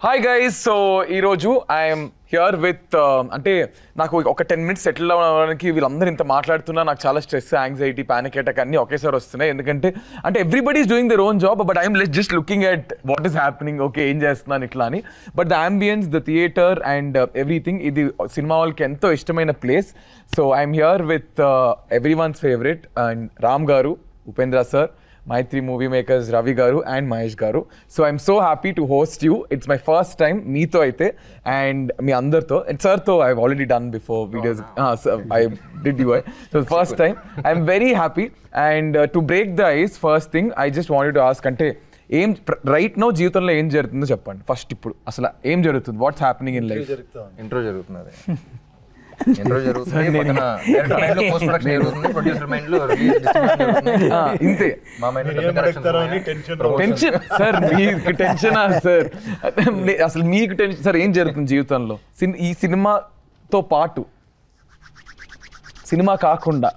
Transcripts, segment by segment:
Hi guys, so ఈరోజు I'm here with అంటే నాకు ఒక 10 minutes సెటిల్ అవ్వడానికి వీళ్ళందరూ ఇంత మాట్లాడుతున్నా నాకు చాలా స్ట్రెస్, యాంగ్జైటీ, పానిక్ అటాక్ అన్నీ ఒకేసారి వస్తున్నాయి. ఎందుకంటే అంటే everybody is doing their own job, but I'm just looking at what is happening, okay ఏం చేస్తున్నాను ఇట్లా అని. But the ambience, the theatre and everything, ఇది సినిమా వాళ్ళకి ఎంతో ఇష్టమైన place. So I'm here with everyone's favourite and Ram garu, Upendra sir, Maitri Movie Makers, Ravi Garu and Mahesh Garu. So I'm so happy to host you. It's my first time meeto aithe and me andartho and sir tho I've already done before videos. So I did you. So first time I'm very happy and to break the ice, first thing I just wanted to ask ante ఏం right no జీవితంలో ఏం జరుగుతుందో చెప్పండి first. ఇప్పుడు అసలు ఏం జరుగుతుంది, what's happening in life? Intro జరుగుతున్నది, ఇంట్రో జరుగుతుంది, పోస్ట్ ప్రొడక్షన్ జరుగుతుంది, ప్రొడ్యూసర్ మైండ్ లో ఇంతే. మా మైండ్ టెన్షన్ సార్, మీకు టెన్షనా సార్? అసలు మీకు టెన్షన్ సార్? ఏం జరుగుతుంది జీవితంలో ఈ సినిమాతో పాటు, సినిమా కాకుండా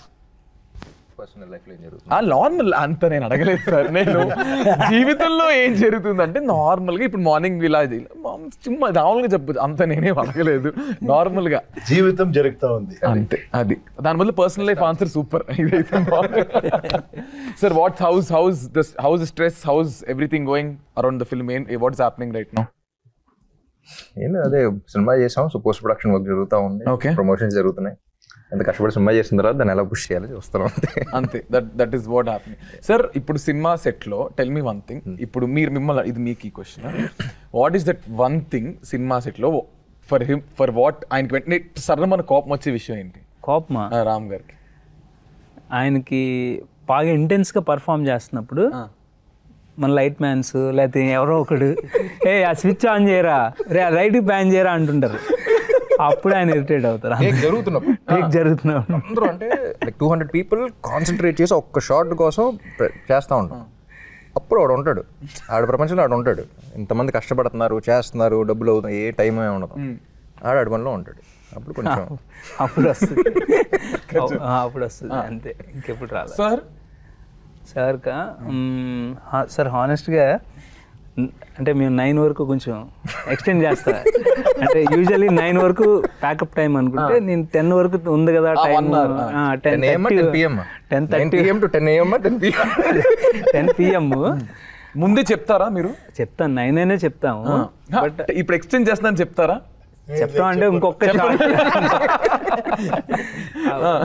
పర్సనల్ లైఫ్ లో ఏం జరుగుతుంది? నార్మల్ అంత నేను అడగలేదు సార్. నేను జీవితంలో ఏం జరుగుతుంది అంటే నార్మల్ గా ఇప్పుడు మార్నింగ్ ఇలా చుమ్మా మామూలుగా చెప్పచ్చు, అంత నేనేం అడగలేదు. నార్మల్ గా జీవితం జరుగుతా ఉంది అంతే. అది దాని వల్ల పర్సనల్ లైఫ్ ఆన్సర్ సూపర్. ఇదైతే sir what's house stress, house everything going around the film, what's happening right now? ఏం అదే సినిమా చేసాం, సో పోస్ట్ ప్రొడక్షన్ వర్క్ జరుగుతూ ఉంది, ప్రమోషన్స్ జరుగుతున్నాయి. ఎంత కష్టపడి సినిమా చేసిన తర్వాత దాన్ని ఎలా పుష్ చేయాలి చూస్తాం అంతే. That is what happening. Sir ఇప్పుడు సినిమా సెట్ లో టెల్ మీ వన్ థింగ్, ఇప్పుడు మిమ్మల్ని ఇది మీకు ఈ question, what is that one thing cinema set లో ఫర్ వాట్ ఆయనకి వెంటనే సరే మన కోపం వచ్చే విషయం ఏంటి? కోపమా? రామ్ గారికి ఆయనకి బాగా ఇంటెన్స్గా పర్ఫామ్ చేస్తున్నప్పుడు మన లైట్ మ్యాన్స్ లేకపోతే ఎవరో ఒకడు ఆ స్విచ్ ఆన్ చేయరా, రైట్ బ్యాన్ చేయరా అంటుంటారు. అప్పుడు ఆయన ఇరిటేట్ అవుతారు. జరుగుతున్నప్పుడు అందరూ అంటే లైక్ 200 people కాన్సన్ట్రేట్ చేసి ఒక్క షాట్ కోసం చేస్తూ ఉంటాం. అప్పుడు వాడు ఉంటాడు, ఆడ ప్రపంచంలో ఆడు ఉంటాడు, ఇంతమంది కష్టపడుతున్నారు, చేస్తున్నారు, డబ్బులు అవుతున్నాయి, ఏ టైం ఏమి ఉండదు, ఆడ పనిలో ఉంటాడు. అప్పుడు కొంచెం అప్పుడు వస్తుంది అంతే, ఇంకెప్పుడు రాదు. సార్ హానెస్ట్గా అంటే మేము 9 వరకు కొంచెం ఎక్స్టెండ్ చేస్తా. అంటే యూజువల్లీ 9 వరకు ప్యాకప్ టైం అనుకుంటే నేను 10 వరకు ఉంది కదా టైం, 10 PM ముందే చెప్తారా మీరు? చెప్తాను, 9 అయినా చెప్తాము. బట్ ఇప్పుడు ఎక్స్టెండ్ చేస్తానని చెప్తారా? చెప్తాం అంటే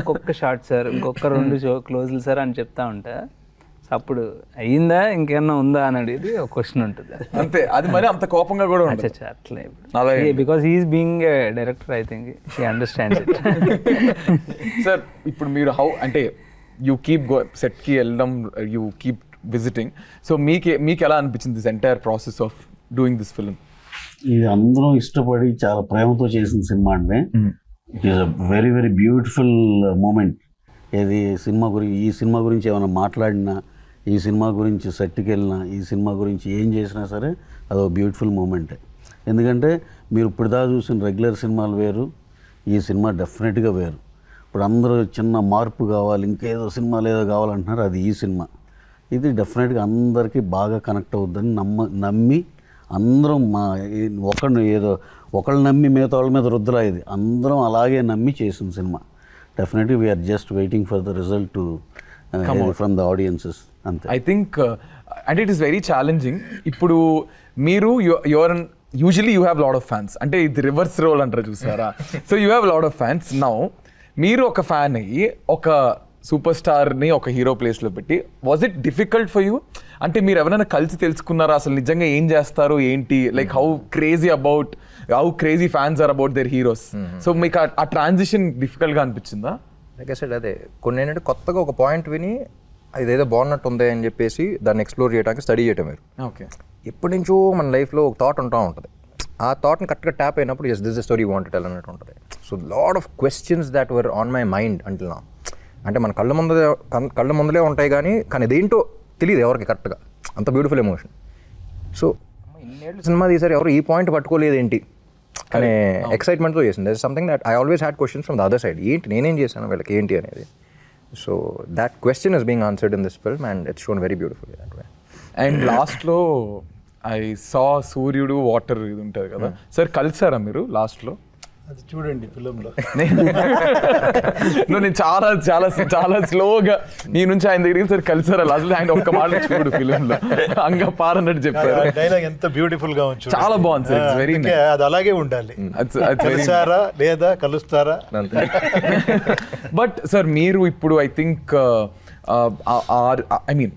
ఇంకొక షార్ట్ సార్, ఇంకొక 2 క్లోజ్లు సార్ అని చెప్తా ఉంటా. అప్పుడు అయ్యిందా ఇంకేమన్నా ఉందా అని అడిగి ఒక క్వశ్చన్ ఉంటుంది అంతే. అది మరి అంత కోపంగా కూడా అట్లే, because he is being a director, I think he understands it. Sir ఇప్పుడు మీరు అంటే యూ కీప్ సెట్కి వెళ్ళడం, యూ కీప్ విజిటింగ్, సో మీకు ఎలా అనిపించింది this entire process of doing this film? ఇది అందరం ఇష్టపడి చాలా ప్రేమతో చేసిన సినిమా అండి. It is a very very beautiful moment. ఈ సినిమా గురించి ఏమైనా మాట్లాడినా, ఈ సినిమా గురించి సెట్కి వెళ్ళినా, ఈ సినిమా గురించి ఏం చేసినా సరే అదొక బ్యూటిఫుల్ మూమెంటే. ఎందుకంటే మీరు ఇప్పుడు దాకా చూసిన రెగ్యులర్ సినిమాలు వేరు, ఈ సినిమా డెఫినెట్గా వేరు. ఇప్పుడు అందరూ చిన్న మార్పు కావాలి, ఇంకేదో సినిమాలు ఏదో కావాలంటున్నారు, అది ఈ సినిమా. ఇది డెఫినెట్గా అందరికీ బాగా కనెక్ట్ అవుతుందని నమ్మి అందరం ఒకళ్ళు నమ్మి మిగతా వాళ్ళ మీద రుద్దురా, ఇది అందరం అలాగే నమ్మి చేసిన cinema. Definitely we are just waiting for the result to from the audiences. I think and it is very challenging. ఇప్పుడు మీరు usually you have a lot of fans, అంటే ఇది రివర్స్ రోల్ అంటారు చూసారా? So you have a lot of fans. Now మీరు ఒక fan అయ్యి ఒక సూపర్ స్టార్ని ఒక హీరో ప్లేస్లో పెట్టి, was it difficult for you? అంటే మీరు ఎవరైనా కలిసి తెలుసుకున్నారా అసలు నిజంగా ఏం చేస్తారు ఏంటి, like how crazy fans are about their heroes? So మీకు ఆ ట్రాన్సిషన్ డిఫికల్ట్గా అనిపించిందా? లైక్ ఐ సెడ్, అదే కొన్ని ఏంటంటే కొత్తగా ఒక పాయింట్ విని ఇదేదో బాగున్నట్టు ఉంది అని చెప్పేసి దాన్ని ఎక్స్ప్లోర్ చేయడానికి స్టడీ చేయటం మీరు. ఓకే, ఎప్పటి నుంచో మన లైఫ్లో ఒక థాట్ ఉంటూ ఉంటుంది, ఆ థాట్ని కరెక్ట్గా ట్యాప్ అయినప్పుడు yes this the story want to tell అన్నట్టు ఉంటుంది. So lot of questions that were on my mind until now. అంటే మన కళ్ళ ముందలే ఉంటాయి కానీ ఇదేంటో తెలియదు ఎవరికి కరెక్ట్గా, అంత బ్యూటిఫుల్ ఎమోషన్. సో ఇన్నేళ్ళు సినిమా తీసారు, ఎవరు ఈ పాయింట్ పట్టుకోలేదు ఏంటి అనే ఎక్సైట్మెంట్తో చేసింది. That is something that I always had questions from the other side, ఏంటి నేనేం చేశాను వీళ్ళకి ఏంటి అనేది. So that question is being answered in this film and it's shown very beautiful that way. And లాస్ట్లో ఐ సా సూర్యుడు water ఇది ఉంటుంది కదా సార్, కలిసారా మీరు లాస్ట్లో? అది చూడండి ఫిలింలో. నేను చాలా చాలా చాలా స్లోగా నీ నుంచి ఆయన దగ్గరికి సార్ కలిసారా లాస్ట్, ఆయన ఒక్క మాట చూడు ఫిలింలో అంగ పారన్నట్టు చెప్పారు. డైలాగ్ ఎంత బ్యూటిఫుల్ గా ఉంది, చాలా బాగుంది సార్, ఇట్స్ వెరీ నైస్. అది అలాగే ఉండాలి. కలిసారా లేదా కలుస్తారా. బట్ సార్ మీరు ఇప్పుడు I think I mean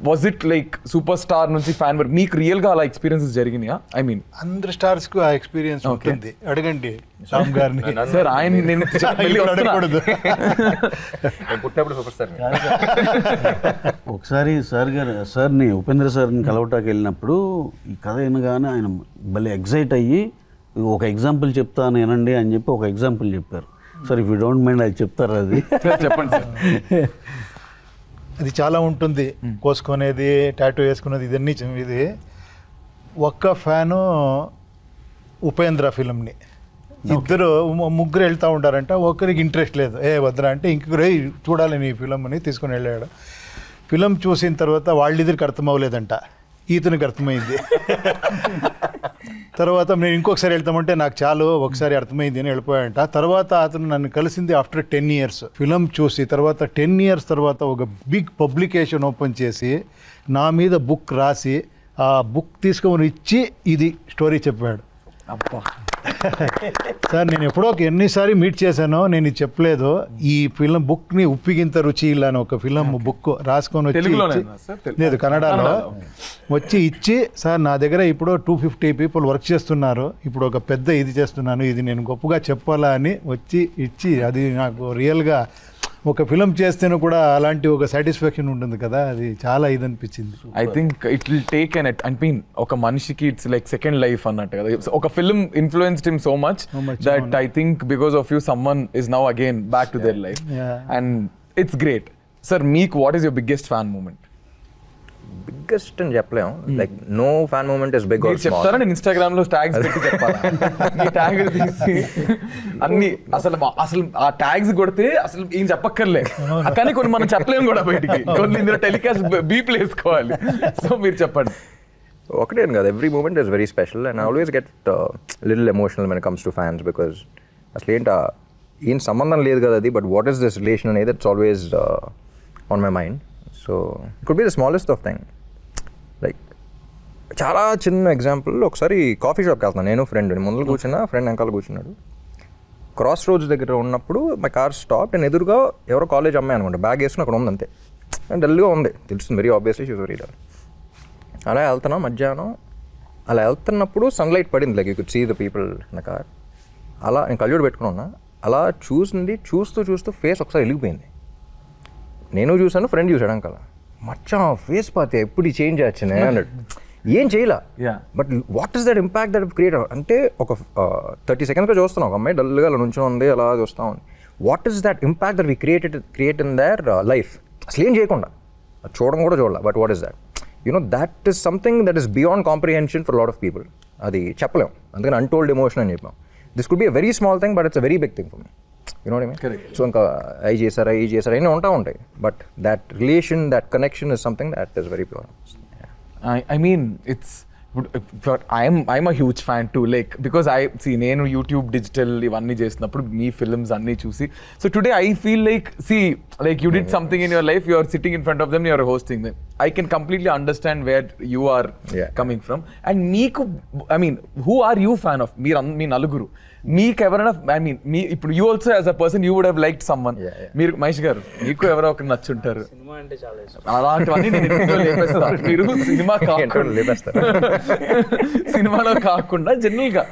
was it like super star నుంచి ఫ్యాన్ వరకు మీకు రియల్ గా అలా ఎక్స్పీరియన్సెస్ జరిగినాయా? ఐ మీన్ అందరు స్టార్స్ కు ఆ ఎక్స్పీరియన్స్ ఉంటుంది. అడగండి రామ్ గారిని. సార్ ఆయన నేను అడగకూడదు. పుట్టినప్పుడు సూపర్ స్టార్. ఒకసారి సార్ని ఉపేంద్ర సార్ని కలవటానికి వెళ్ళినప్పుడు ఈ కథ వినగానే ఆయన భలే ఎగ్జైట్ అయ్యి ఒక ఎగ్జాంపుల్ చెప్తాను వినండి అని చెప్పి ఒక ఎగ్జాంపుల్ చెప్పారు. Sir if you don't mind అది చెప్తారు. అది చెప్పండి సార్. అది చాలా ఉంటుంది, కోసుకునేది, టాటూ వేసుకునేది, ఇదన్నీ ఇది. ఒక్క ఫ్యాను ఉపేంద్ర ఫిలింని, ముగ్గురు వెళ్తూ ఉంటారంట. ఒకరికి ఇంట్రెస్ట్ లేదు, వద్దురా అంటే ఇంకొకరు చూడాలి నీ ఫిలింని తీసుకుని వెళ్ళాడు. ఫిలిం చూసిన తర్వాత వాళ్ళిద్దరికి అర్థం అవ్వలేదంట, ఈతనికి అర్థమైంది. తర్వాత నేను ఇంకొకసారి వెళ్తామంటే నాకు చాలు ఒకసారి అర్థమైంది అని వెళ్ళిపోయాడంట. తర్వాత అతను నన్ను కలిసింది ఆఫ్టర్ 10 years. ఫిలిం చూసి తర్వాత 10 years తర్వాత ఒక బిగ్ పబ్లికేషన్ ఓపెన్ చేసి నా మీద బుక్ రాసి ఆ బుక్ తీసుకొని ఇచ్చి ఇది స్టోరీ చెప్పాడు. సార్ నేను ఎప్పుడో ఎన్నిసార్లు మీట్ చేశానో నేను ఇది చెప్పలేదు. ఈ ఫిలిం బుక్ని ఉప్పిగింత రుచి ఇలా అని ఒక ఫిలిం బుక్ రాసుకొని వచ్చి, లేదు కన్నడలో వచ్చి ఇచ్చి, సార్ నా దగ్గర ఇప్పుడు 250 people వర్క్ చేస్తున్నారు, ఇప్పుడు ఒక పెద్ద ఇది చేస్తున్నాను, ఇది నేను గొప్పగా చెప్పాలా అని వచ్చి ఇచ్చి, అది నాకు రియల్గా ఒక ఫిలిం చేస్తేనే కూడా అలాంటి ఒక సాటిస్ఫాక్షన్ ఉంటుంది కదా, అది చాలా ఇది అనిపించింది. I think it will take an I mean ఒక మనిషికి ఇట్స్ లైక్ సెకండ్ లైఫ్ అన్నట్టు కదా. ఒక film influenced him so much that I think because of you someone is now again back to their life and it's great. Sir మీకు what is your biggest fan moment? Biggest అని చెప్పలేము, like no fan moment is big or small. చెప్తారా? నేను Instagram లో tags పెట్టి చెప్పాలి, ఈ tag తీసి అన్ని అసలు ఆ ట్యాగ్స్ కొడితే అసలు ఏం చెప్పక్కర్లే, కానీ కొన్ని మనం చెప్పలేము కూడా బయటికి, కొన్ని ఇందులో టెలికాస్ట్ బీప్లు వేసుకోవాలి. సో మీరు చెప్పండి. ఒకటే కాదు, every moment is very special and I always get little emotional when it comes to fans, because అసలు ఏం సంబంధం లేదు కదా అది, but what is this relation అనేది it's always on my mind. So it could be the smallest of thing. Like చాలా చిన్న example, ఒకసారి కాఫీ షాప్కి వెళ్తున్నాను నేను, ఫ్రెండ్ ముందు కూర్చున్నా, ఫ్రెండ్ వెనకాల కూర్చున్నాడు. క్రాస్ రోడ్స్ దగ్గర ఉన్నప్పుడు మై కార్ స్టాప్, నేను ఎదురుగా ఎవరో కాలేజ్ అమ్మాయి అనుకుంటా, బ్యాగ్ వేసుకుని అక్కడ ఉంది అంతే, డల్గా ఉంది, తెలుస్తుంది very obviously she was very dull. అలా వెళ్తున్నాం మధ్యాహ్నం, అలా వెళ్తున్నప్పుడు సన్లైట్ పడింది, like you could see the people in the car. అలా నేను కళ్ళజోడు పెట్టుకుని ఉన్నా, అలా చూస్తూ ఫేస్ ఒకసారి వెలిగిపోయింది. నేను చూసాను, ఫ్రెండ్ చూసాడు అంకల్, మచ్చా ఫేస్ పాతే ఎప్పుడు చేంజ్ వచ్చినాయి అన్నాడు. ఏం చేయలే, but what is that impact that create అంటే ఒక 30 secondsగా చూస్తున్నాం, ఒక అమ్మాయి డల్గా అలా నుంచో ఉంది, అలా చూస్తాం. What is that impact that we create in their life? అసలు ఏం చేయకుండా చూడడం కూడా చూడాలి, but what is that? You know that is something that is beyond comprehension for lot of people. అది చెప్పలేం, అందుకని అన్టోల్డ్ ఎమోషన్ అని చెప్పాం. This could be a very small thing, but it's a very big thing for me. You know what I mean? So ఇంకా ఈ చేశారా అన్నీ ఉంటాయి, but that relation, that connection is something that is very pure. I mean, it's I'm a huge fan too, like because I see నేను YouTube digital ఇవన్నీ చేసినప్పుడు మీ films అన్నీ చూసి, so today I feel like you did something in your life, you are sitting in front of them, you are hosting them. I can completely understand where you are coming from. And మీకు I mean, who are you fan of? మీ నలుగురు మీకు ఎవరైనా I mean మీ ఇప్పుడు you also as a person you would have liked someone, మీరు మహేష్ గారు మీకు ఎవరో ఒకరు నచ్చుంటారు, అలాంటివన్నీ నేను లేపేస్తా, మీరు సినిమా సినిమాలో కాకుండా జనరల్ గా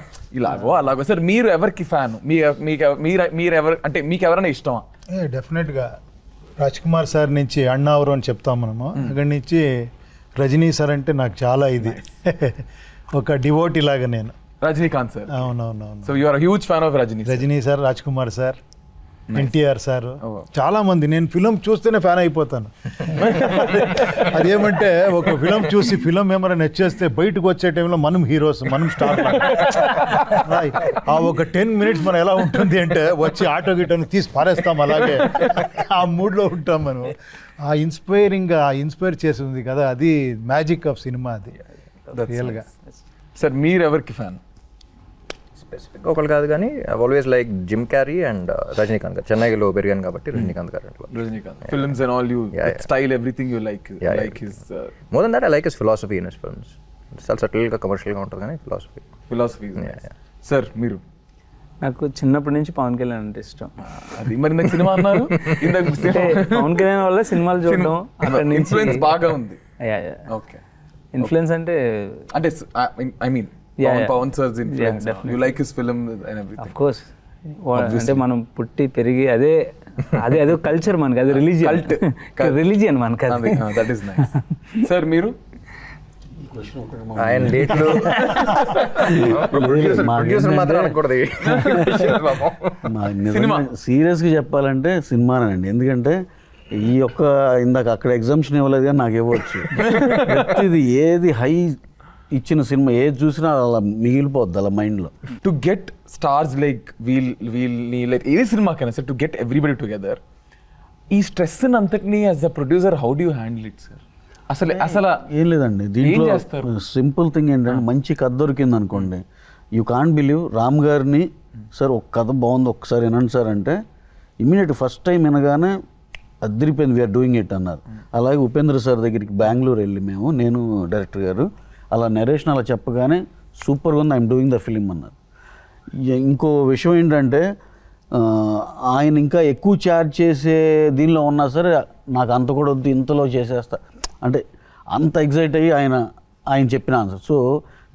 అలాగో. సార్ మీరు ఎవరికి ఫ్యాన్? మీరు ఎవరు అంటే మీకు ఎవరైనా ఇష్టమా? డెఫినెట్గా రాజ్ కుమార్ సార్ నుంచి అన్నావరు అని చెప్తాం మనము, అక్కడి నుంచి రజనీ సార్ అంటే నాకు చాలా ఇది ఒక డివోటీ లాగా నేను. రజనీకాంత్ సార్, అవునవునవును. So you are huge fan of Rajini sir, Raj Kumar sir, NTR sir, చాలా మంది. నేను ఫిలిం చూస్తేనే ఫ్యాన్ అయిపోతాను. అదేమంటే ఒక ఫిలిం చూసి ఫిలిం ఏమైనా నచ్చేస్తే బయటకు వచ్చే టైంలో మనం హీరోస్, మనం స్టార్. ఆ ఒక 10 minutes మనం ఎలా ఉంటుంది అంటే వచ్చి ఆటో గిటోని తీసి పారేస్తాం, అలాగే ఆ మూడ్లో ఉంటాం మనం. ఆ ఇన్స్పైర్ చేసింది కదా, అది మ్యాజిక్ ఆఫ్ సినిమా. అది రియల్గా. సార్ మీరు ఎవరికి ఫ్యాన్? స్పెసిఫిక్ ఒకళ్ళు కాదు కానీ I always like Jim Carrey and Rajinikanth గారు. చెన్నైలో పెరిగాను కాబట్టి రజనీకాంత్ గారు అంటే Rajinikanth films and all you style everything you like his more than that I like his philosophy in his films. చాలా సటిల్గా కమర్షియల్గా ఉంటుంది కానీ ఫిలాసఫీ. సార్ మీరు? నాకు చిన్నప్పటి నుంచి పవన్ కళ్యాణ్ అంటే ఇష్టం. అది మరి నాకు సినిమా అన్నారు ఇందాక. పవన్ కళ్యాణ్ వల్ల సినిమాలు చూడడం అక్కడ నుంచి ఇన్ఫ్లుయెన్స్ బాగా ఉంది. ఓకే, ఇన్ఫ్లుయెన్స్ అంటే I mean Pawan sir's influence. You like his film and everything. Of course. అంటే మనం పుట్టి పెరిగి అదే అదే కల్చర్ మనకి, అది రిలీజియన్ మనకి. That is nice. సార్ మీరు? ఆయన డేట్లు మాత్రం అనకూడదు. సీరియస్గా చెప్పాలంటే సినిమానండి. ఎందుకంటే ఈ యొక్క ఇందాక అక్కడ ఎగ్జామ్షన్ ఇవ్వలేదు కానీ నాకు ఇవ్వచ్చు. ప్రతిది ఏది హై ఇచ్చిన సినిమా ఏది చూసినా అలా మిగిలిపోద్ది అలా మైండ్లో. టు గెట్ స్టార్స్ లైక్ వీళ్ళని లైక్ ఏ సినిమాకైనా sir, to get everybody together, ఈ స్ట్రెస్ అంతటినీ as a producer how do you handle it sir? అసలు ఏం లేదండి దీంట్లో. సింపుల్ థింగ్ ఏంటంటే మంచి కథ దొరికింది అనుకోండి, యూ కాంట్ బిలీవ్. రామ్ గారిని సార్ ఒక కథ బాగుంది ఒక్కసారి వినండి సార్ అంటే ఇమీడియట్ ఫస్ట్ టైం వినగానే అదిరిపోయింది, వీఆర్ డూయింగ్ ఇట్ అన్నారు. అలాగే ఉపేంద్ర సార్ దగ్గరికి బెంగళూరు వెళ్ళి నేను డైరెక్టర్ గారు అలా నరేషన్ అలా చెప్పగానే సూపర్గా ఉంది, ఐఎమ్ డూయింగ్ ద ఫిలిం అన్నారు. ఇంకో విషయం ఏంటంటే ఆయన ఇంకా ఎక్కువ ఛార్జ్ చేసే దీనిలో ఉన్నా సరే నాకు అంత కూడా వద్దు, ఇంతలో చేసేస్తా అంటే అంత ఎగ్జైట్ అయ్యి ఆయన చెప్పిన ఆన్సర్. సో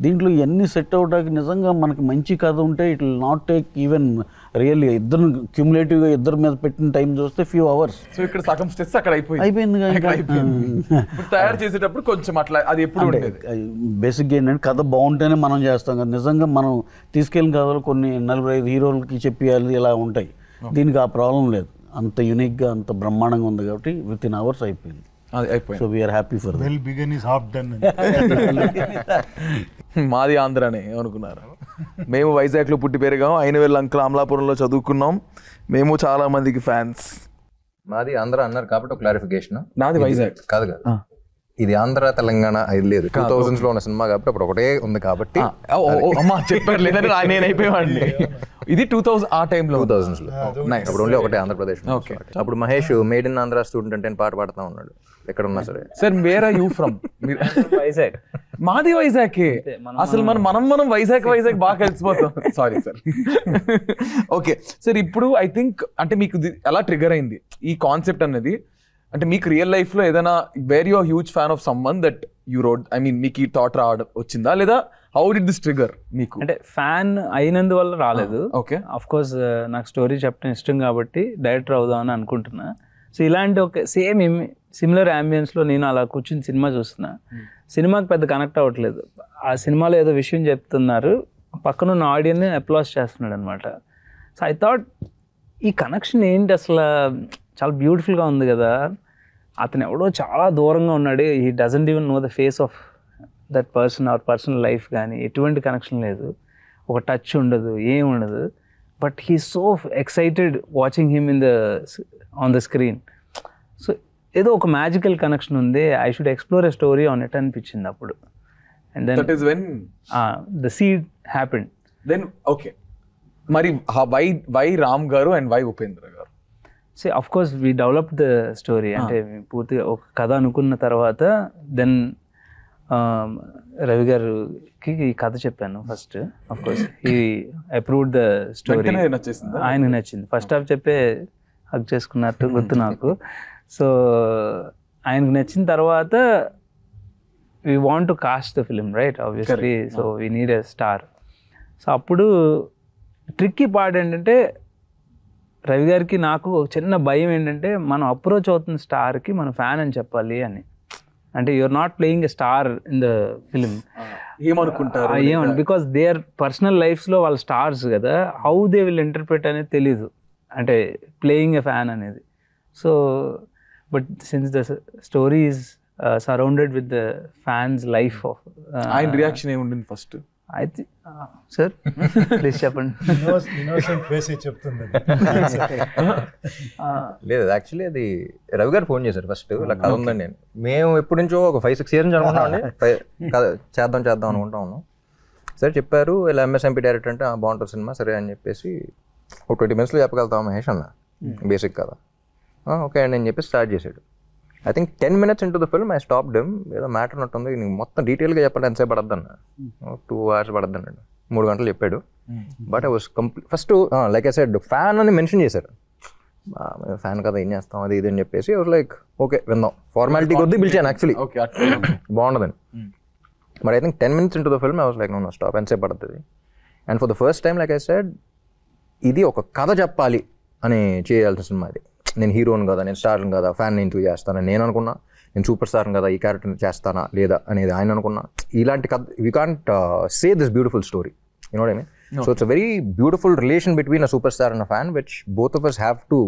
దీంట్లో ఇవన్నీ సెట్ అవడానికి నిజంగా మనకి మంచి కథ ఉంటే it will not take even really ఇద్దరు క్యూములేటివ్గా ఇద్దరు మీద పెట్టిన టైం చూస్తే ఫ్యూ అవర్స్. సో ఇక్కడ సగం స్ట్రెస్ అక్కడ అయిపోయింది. తయారు చేసేటప్పుడు కొంచెం అట్లా అది ఎప్పుడు ఉండేది. బేసిక్గా ఏంటంటే కథ బాగుంటేనే మనం చేస్తాం కదా. నిజంగా మనం తీసుకెళ్ళిన కథలు కొన్ని 45 హీరోలకి చెప్పేయాలి ఇలా ఉంటాయి. దీనికి ఆ ప్రాబ్లం లేదు, అంత యూనిక్గా అంత బ్రహ్మాండంగా ఉంది కాబట్టి విత్ ఇన్ అవర్స్ అయిపోయింది. So we're happy for well begun is half done. మాది ఆంధ్రానే ఏమనుకున్నారు. మేము వైజాగ్లో పుట్టి పెరిగాం, అయినవేళ్ళ అంకుల్ అమలాపురంలో చదువుకున్నాం. మేము చాలా మందికి ఫ్యాన్స్. మాది ఆంధ్ర అన్నారు కాబట్టి ఒక క్లారిఫికేషన్. నాది వైజాగ్ కాదు. ఇది ఆంధ్ర తెలంగాణ ఇది లేదు, 2000s లో ఉన్న సినిమా కాబట్టి అప్పుడు ఒకటే ఉంది కాబట్టి. అమ్మా చెప్పారు లేదంటే నేను అయిపోయాడిని. ఇది 2000 ఆ టైంలో 2000s లో అప్పుడు ఓన్లీ ఒకటే ఆంధ్రప్రదేశ్. అప్పుడు Mahesh made in Andhra student అంటే పాట పాడుతూ ఉన్నాడు ఎక్కడ ఉన్నా సరే. Sir where are you from? Vizag. మాది వైజాగ్. అసలు మనం వైజాగ్ బాగా కలిసిపోతాం. Sorry sir. ఓకే సార్, ఇప్పుడు ఐ థింక్ అంటే మీకు ఎలా ట్రిగర్ అయింది ఈ కాన్సెప్ట్ అనేది? అంటే మీకు రియల్ లైఫ్ లో ఏదైనా where you huge fan of someone that you road, I mean మీకు ఈ థాట్ రావడం వచ్చిందా లేదా హౌ డిడ్ దిస్ ట్రిగర్ మీకు? అంటే ఫ్యాన్ అయినందువల్ల రాలేదు. ఓకే, ఆఫ్ కోర్స్ నాకు స్టోరీ చెప్పడం ఇష్టం కాబట్టి డైరెక్టర్ అవుదామని అనుకుంటున్నా. సో ఇలాంటి ఒక సిమిలర్ అంబియన్స్లో నేను అలా కూర్చుని సినిమా చూస్తున్నా. సినిమాకి పెద్ద కనెక్ట్ అవ్వట్లేదు. ఆ సినిమాలో ఏదో విషయం చెప్తున్నారు, పక్కన ఉన్న ఆడియన్ని అప్లాస్ చేస్తున్నాడు అనమాట. సో ఐ థాట్ ఈ కనెక్షన్ ఏంటి అసలు, చాలా బ్యూటిఫుల్గా ఉంది కదా. అతను ఎవడో చాలా దూరంగా ఉన్నాడు, he doesn't even know the face of that person or personal life కానీ ఎటువంటి కనెక్షన్ లేదు, ఒక టచ్ ఉండదు, ఏం ఉండదు. But he so excited watching him on the screen. So ఏదో ఒక మ్యాజికల్ కనెక్షన్ ఉంది, I should explore a story on it అనిపించింది అప్పుడు. And then that is when the seed happened. Then okay, మరి వై రామ్ గారు అండ్ వై ఉపేంద్ర గారు? So of course we develop the story. అంటే పూర్తిగా ఒక కథ అనుకున్న తర్వాత దెన్ రవి గారికి ఈ కథ చెప్పాను first. Of course he approved the story. ఆయనకు నచ్చింది. ఫస్ట్ హాఫ్ చెప్పే హక్ చేసుకున్నట్టు గుర్తు నాకు. సో ఆయనకు నచ్చిన తర్వాత we want to cost the film right obviously. So we need a star. So అప్పుడు ట్రిక్కీ పార్ట్ ఏంటంటే రవి గారికి నాకు ఒక చిన్న భయం ఏంటంటే మనం అప్రోచ్ అవుతున్న స్టార్కి మనం ఫ్యాన్ అని చెప్పాలి అని. అంటే you're not playing a star in the film. ఏమనుకుంటారు బికాస్ దే ఆర్ పర్సనల్ లైఫ్స్లో వాళ్ళ స్టార్స్ కదా, హౌ దే విల్ ఇంటర్ప్రిట్ అనేది తెలీదు, అంటే ప్లేయింగ్ ఎ ఫ్యాన్ అనేది. So but since the story is surrounded with the fans life of. ఆయన reaction ఏముండింది first? అయితే సార్ ప్లీజ్ చెప్పండి. ఇన్నోసెంట్ ఫేస్ చెప్తుంది. లేదు యాక్చువల్లీ అది రవి గారు ఫోన్ చేశారు ఫస్ట్, ఇలా కథ ఉందండి. నేను మేము ఎప్పటి నుంచో ఒక 5-6 years నుంచి అనుకుంటామండి చేద్దాం అనుకుంటా ఉన్నాం. సరే చెప్పారు ఇలా ఎంఎస్ఎంపీ డైరెక్టర్ అంటే బాగుంటుంది సినిమా సరే అని చెప్పేసి ఒక 20 minutesలో చెప్పగలుగుతాం మహేష్ అన్న బేసిక్ కదా, ఓకే అండి అని చెప్పి స్టార్ట్ చేశాడు. I think 10 minutes into the film I stopped him. ఏదో మ్యాటర్ ఉన్నట్టుంది, నీకు మొత్తం డీటెయిల్గా చెప్పండి ఎంతసేపు పడద్దు అన్న. 2 hours పడద్దు అన్నాడు, 3 గంటలు చెప్పాడు. But I was first like I said fan అని మెన్షన్ చేశారు. ఫ్యాన్ కదా ఏం చేస్తాం అది ఇది అని చెప్పేసి ఐ వాస్ లైక్ ఓకే విందాం, ఫార్మాలిటీ కొద్దీ పిలిచాను యాక్చువల్లీ బాగుండదని. But I think 10 minutes into the film I was like no stop, ఎంతసేపు పడుతుంది. And for the first time like I said ఇది ఒక కథ చెప్పాలి అని చేయాల్సిన సినిమా ఇది. నేను హీరోని కదా, నేను స్టార్ని కదా, ఫ్యాన్ ఇంటూ చేస్తానని నేను అనుకున్నా. నేను సూపర్ స్టార్ని కదా, ఈ క్యారెక్టర్ చేస్తానా లేదా అనేది ఆయన అనుకున్నా. ఇలాంటి కథ we can't say this beautiful story, you know what I mean. So it's a very beautiful relation between a super star and a fan which both of us have to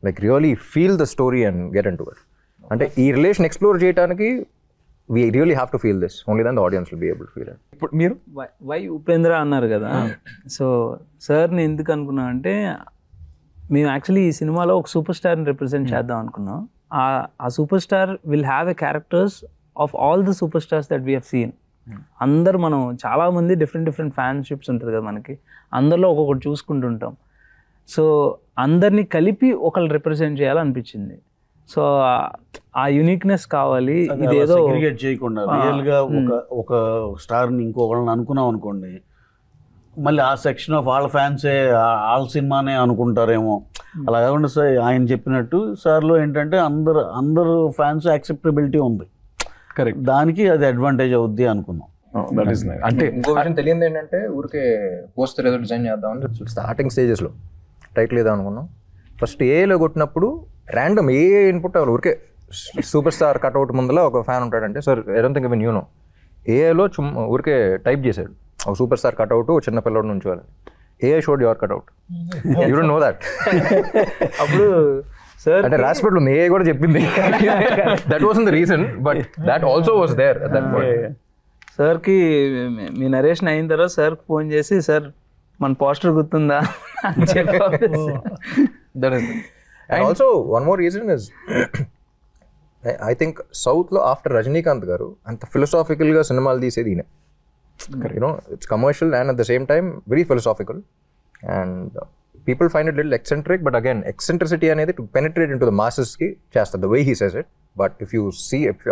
like really feel the story and get in to it. అంటే ఈ relation explore చేయడానికి we really have to feel this, only then the audience will be able to feel it. ఇప్పుడు మీరు why Upendra అన్నారు కదా, so సార్ని ఎందుకు అనుకున్నా అంటే మేము యాక్చువల్లీ ఈ సినిమాలో ఒక సూపర్ స్టార్ని రిప్రజెంట్ చేద్దాం అనుకున్నాం. ఆ super star will have a characters of all the super stars that we have seen. అందరు మనం చాలామంది డిఫరెంట్ ఫ్యాన్షిప్స్ ఉంటుంది కదా మనకి, అందరిలో ఒక్కొక్కటి చూసుకుంటుంటాం. సో అందరినీ కలిపి ఒకళ్ళు రిప్రజెంట్ చేయాలనిపించింది. సో ఆ యూనిక్నెస్ కావాలి. ఇదేదో సెగ్రిగేట్ చేయకుండా రియల్గా ఒక స్టార్ని ఇంకొకళ్ళని అనుకున్నాం అనుకోండి, మళ్ళీ ఆ సెక్షన్ ఆఫ్ వాళ్ళ ఫ్యాన్సే వాళ్ళ సినిమానే అనుకుంటారేమో. అలా కాకుండా సార్ ఆయన చెప్పినట్టు సార్లో ఏంటంటే అందరు ఫ్యాన్స్ యాక్సెప్టబిలిటీ ఉంది, కరెక్ట్, దానికి అది అడ్వాంటేజ్ అవుద్ది అనుకున్నాం. అంటే ఇంకో విషయం తెలియదు ఏంటంటే ఊరికే పోస్టర్ ఏదో డిజైన్ చేద్దామని స్టార్టింగ్ స్టేజెస్లో టైటిల్ ఏదో అనుకున్నాం. ఫస్ట్ ఏలో కొట్టినప్పుడు ర్యాండమ్ ఏ ఇన్పుట్ అవ్వాలి, ఊరికే సూపర్ స్టార్ కట్అవుట్ ముందులో ఒక ఫ్యాన్ ఉంటాడంటే sir I don't think even you know, ఏలో ఊరికే టైప్ చేశాడు ఒక సూపర్ స్టార్ కట్అవుట్ చిన్న పిల్లడు నుంచి వాళ్ళు ఏ showed your cutout, you don't know that. అప్పుడు సార్ అంటే రాసిపెట్లు ఉంది, ఏ కూడా చెప్పింది. That was the reason, but that also was there at that point. సార్కి మీ నరేషన్ అయిన తర్వాత సార్కి ఫోన్ చేసి సార్ మన పోస్టర్ గుర్తుందా అని చెప్పి. That is, and also one more reason is I think South లో after Rajinikanth garu అంత philosophical గా సినిమాలు తీసేది ఈయన. You know, it's commercial and at the same time very philosophical, and people find it little eccentric, but again eccentricity అనేది to penetrate into the masses కి చేస్తారు the way he says it. But if you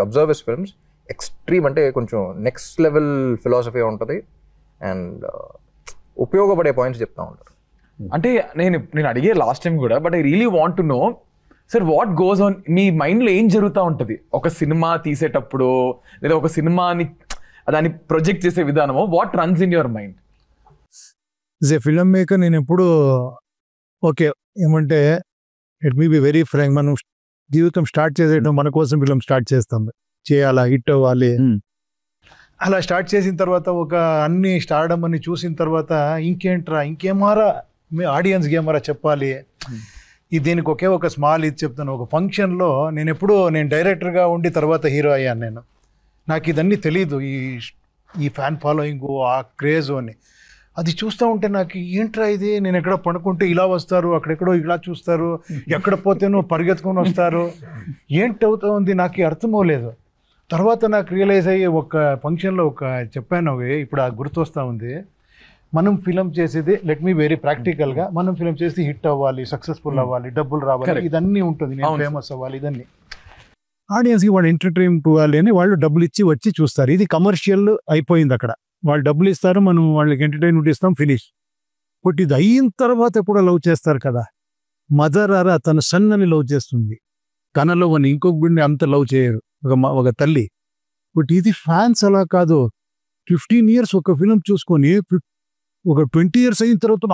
observe his films, extreme అంటే కొంచెం next level philosophy ఉంటుంది and ఉపయోగపడే points చెప్తా ఉంటారు. అంటే నేను అడిగే లాస్ట్ టైం కూడా, but I really want to know sir what goes on మీ మైండ్లో ఏం జరుగుతూ ఉంటుంది ఒక సినిమా తీసేటప్పుడు, లేదా ఒక సినిమాని దాన్ని ప్రొజెక్ట్ చేసే విధానము, what runs in your mind? As a film maker నేను ఎప్పుడు ఓకే ఏమంటే let me be very frank, మనం జీవితం స్టార్ట్ చేసేయడం మన కోసం ఫిల్మ్ స్టార్ట్ చేస్తాం, చేయాలా హిట్ అవ్వాలి. అలా స్టార్ట్ చేసిన తర్వాత ఒక అన్ని స్టార్డమ్ అని చూసిన తర్వాత ఇంకేంట్రా ఇంకేమారా ఆడియన్స్కి ఏమారా చెప్పాలి, దీనికి ఒకే ఒక స్మాల్ ఇది చెప్తాను. ఒక ఫంక్షన్లో నేను డైరెక్టర్గా ఉండి తర్వాత హీరో అయ్యాను. నాకు ఇదన్నీ తెలీదు, ఈ ఫ్యాన్ ఫాలోయింగ్ ఆ క్రేజ్ అని. అది చూస్తూ ఉంటే నాకు ఏంట్రా ఇది, నేను ఎక్కడ పడుకుంటే ఇలా వస్తారు, అక్కడెక్కడో ఇలా చూస్తారు, ఎక్కడ పోతేనో పరిగెత్తుకొని వస్తారు, ఏంటవుతా ఉంది నాకు అర్థం అవ్వలేదు. తర్వాత నాకు రియలైజ్ అయ్యి ఒక ఫంక్షన్లో చెప్పాను, ఇప్పుడు ఆ గుర్తొస్తూ ఉంది. మనం ఫిలం చేసేది లెట్ మీ వెరీ ప్రాక్టికల్గా, మనం ఫిలం చేసి హిట్ అవ్వాలి, సక్సెస్ఫుల్ అవ్వాలి, డబ్బులు రావాలి, ఇదన్నీ ఉంటుంది, నేను ఫేమస్ అవ్వాలి, ఇదన్నీ ఆడియన్స్కి వాళ్ళు ఎంటర్టైన్మెంట్ ఇవ్వాలి అని వాళ్ళు డబ్బులు ఇచ్చి వచ్చి చూస్తారు. ఇది కమర్షియల్ అయిపోయింది అక్కడ, వాళ్ళు డబ్బులు ఇస్తారు, మనం వాళ్ళకి ఎంటర్టైన్మెంట్ ఇస్తాం, ఫినిష్. బట్ ఇది అయిన తర్వాత ఎప్పుడో లవ్ చేస్తారు కదా. మదర్ ఆరా తన సన్నని లవ్ చేస్తుంది, తనలో అని ఇంకొక బిడ్డని అంత లవ్ చేయరు ఒక తల్లి. బట్ ఇది ఫ్యాన్స్ అలా కాదు. 15 years ఒక ఫిలిం చూసుకొని ఒక 20 years అయిన తర్వాత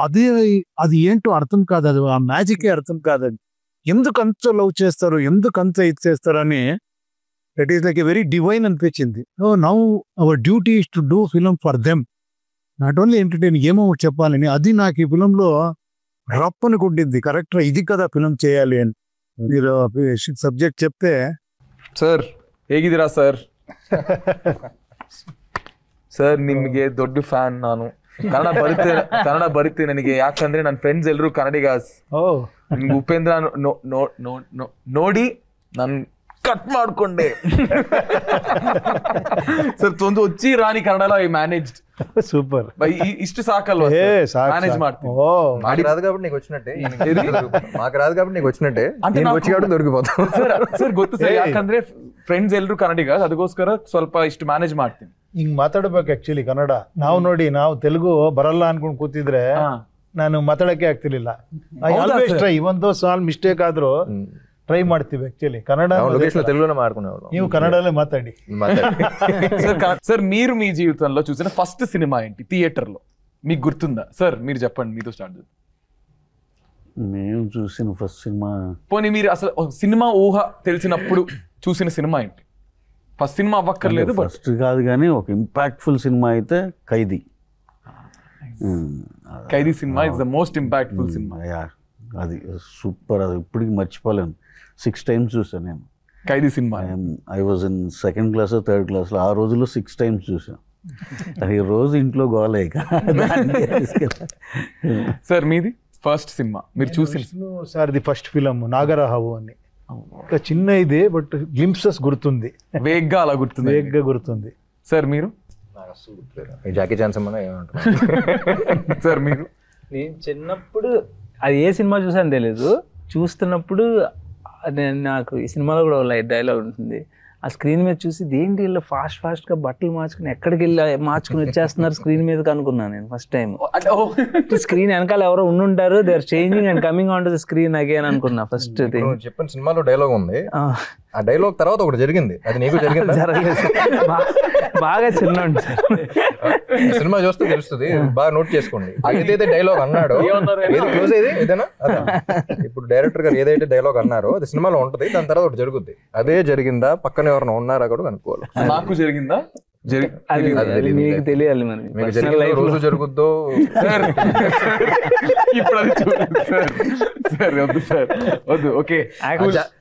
అది ఏంటో అర్థం కాదు, అది ఆ మ్యాజికే అర్థం కాదు. అది ఎందుకు అంత లవ్ చేస్తారు, ఎందుకు అంత ఇది చేస్తారని that is like a very divine అనిపించింది. Now our duty is to do film for them, not only entertain, ఏమో చెప్పాలని. అది నాకు ఈ ఫిలంలో రప్పని కొట్టింది, కరెక్ట్గా ఇది కదా ఫిలం చేయాలి అని. మీరు సబ్జెక్ట్ చెప్తే సార్ ಹೇಗಿದ್ದೀರಾ సార్? ಸರ್ ನಿಮಗೆ ದೊಡ್ಡ ಫ್ಯಾನ್ ನಾನು. ಕನ್ನಡ ಬರುತ್ತೆ ನನಗೆ, ಯಾಕಂದ್ರೆ ನನ್ನ ಫ್ರೆಂಡ್ಸ್ ಎಲ್ಲರೂ ಕನ್ನಡಿಗಾಸ್. ನಿಮ್ಗೆ ಉಪೇಂದ್ರ ನೋಡಿ ನಾನು ಕಟ್ ಮಾಡ್ಕೊಂಡೆ. ಸರ್ ಒಂದು వచ్చి రాని కన్నడలో ఐ మేనేజ్డ్. సూపర్. ఇಷ್ಟು సాకల్వా మేనేజ్ ಮಾಡ್ತೀನಿ. మాకు రాదు కాబట్టి నీకు వచ్చినట్టే, మాకు రాదు కాబట్టి నీకు వచ్చినట్టే, నేను వచ్చి కాబట్టి దొరికిపోతాం. ಸರ್ ಗೊತ್ತು ಸರ್, ಯಾಕಂದ್ರೆ ಫ್ರೆಂಡ್ಸ್ ಎಲ್ಲರೂ ಕನ್ನಡಿಗ, ಅದಕ್ಕೋಸ್ಕರ ಸ್ವಲ್ಪ ಇಷ್ಟು ಮ್ಯಾನೇಜ್ ಮಾಡ್ತೀನಿ. ಹಿಂಗ್ ಮಾತಾಡ್ಬೇಕು ಆಕ್ಚುಲಿ ಕನ್ನಡ. ನಾವು ನೋಡಿ, ನಾವು ತೆಲುಗು ಬರಲ್ಲ ಅನ್ಕೊಂಡ್ ಕೂತಿದ್ರೆ ನಾನು ಮಾತಾಡಕ್ಕೆ ಆಗ್ತಿರ್ಲಿಲ್ಲ. ಐ ಆಲ್ವೇಸ್ ಟ್ರೈ, ಒಂದು ಸಾಲ್ ಮಿಸ್ಟೇಕ್ ಆದ್ರೂ ಟ್ರೈ ಮಾಡ್ತೀವಿ. ಆಕ್ಚುಲಿ ಕನ್ನಡ తెలుగులోనే మాట్లాడుకునేవాళ్ళం. ನೀವು కన్నడలో మాట్లాడి. సార్ మీరు మీ జీవితంలో చూసిన ఫస్ట్ సినిమా ఏంటి థియేటర్ లో మీకు గుర్తుందా? సార్ మీరు చెప్పండి, మీతో స్టార్ట్ చేద్దాం. మేము చూసిన ఫస్ట్ సినిమా, పోనీ మీరు అసలు సినిమా ఊహ తెలిసినప్పుడు చూసిన సినిమా ఏంటి? ఫస్ట్ సినిమా అవ్వక్కర్లేదు, ఫస్ట్ కాదు కానీ ఒక ఇంపాక్ట్ఫుల్ సినిమా అయితే ఖైదీ. ఖైదీ సినిమా ఇస్ ద మోస్ట్ ఇంపాక్ట్ఫుల్ సినిమా. అది సూపర్, అది ఇప్పటికి మర్చిపోలేను. 6 times చూసాను నేను ఖైదీ సినిమా. I was in 2nd class, 3rd class. ఆ రోజుల్లో 6 times చూసాను. అది రోజు ఇంట్లో గోలేక. సార్ మీది ఫస్ట్ సినిమా మీరు చూసిన? సార్ది ఫస్ట్ ఫిలం నాగరహావు అని. ఒక చిన్న ఇదే, బట్ గ్లింప్సెస్ గుర్తుంది, వేగ్గా అలా గుర్తుంది, వేగ్గా గుర్తుంది. సార్ మీరు? జాకీ చాన్ సినిమా ఏమంటారు సార్ మీరు? నేను చిన్నప్పుడు అది ఏ సినిమా చూసాను తెలీదు, చూస్తున్నప్పుడు నాకు ఈ సినిమాలో కూడా లైట్ డైలాగ్ ఉంటుంది. ఆ స్క్రీన్ మీద చూసి దేంటి వీళ్ళు ఫాస్ట్గా బట్టలు మార్చుకుని ఎక్కడికి వెళ్ళి మార్చుకుని వచ్చేస్తున్నారు స్క్రీన్ మీదకి అనుకున్నాను నేను ఫస్ట్ టైం. స్క్రీన్ వెనకాల ఎవరో ఉండుంటారు, they are changing and coming on to the screen again అనుకున్నా ఫస్ట్ థింగ్. చెప్పిన సినిమాలో డైలాగ్ ఉంది, ఆ డైలాగ్ తర్వాత ఒకటి జరిగింది, అది నీకు జరిగింది? జరగలేదు, బాగా చిన్న సినిమా చూస్తే తెలుస్తుంది, బాగా నోట్ చేసుకోండి. ఏదైతే డైలాగ్ అన్నాడో, క్లోజ్ అయ్యేది ఇదేనా? ఇప్పుడు డైరెక్టర్ గారు ఏదైతే డైలాగ్ అన్నారో అది సినిమాలో ఉంటది, దాని తర్వాత ఒకటి జరుగుద్ది. అదే జరిగిందా, పక్కన ఎవరైనా ఉన్నారా కూడా కనుక్కోవాలి. నాకు జరిగిందా? మీకు తెలియాలి మరి, రోజు జరుగుద్దో ఇప్పుడు అది చూడండి సార్. సార్ వద్దు సార్, వద్దు. ఓకే,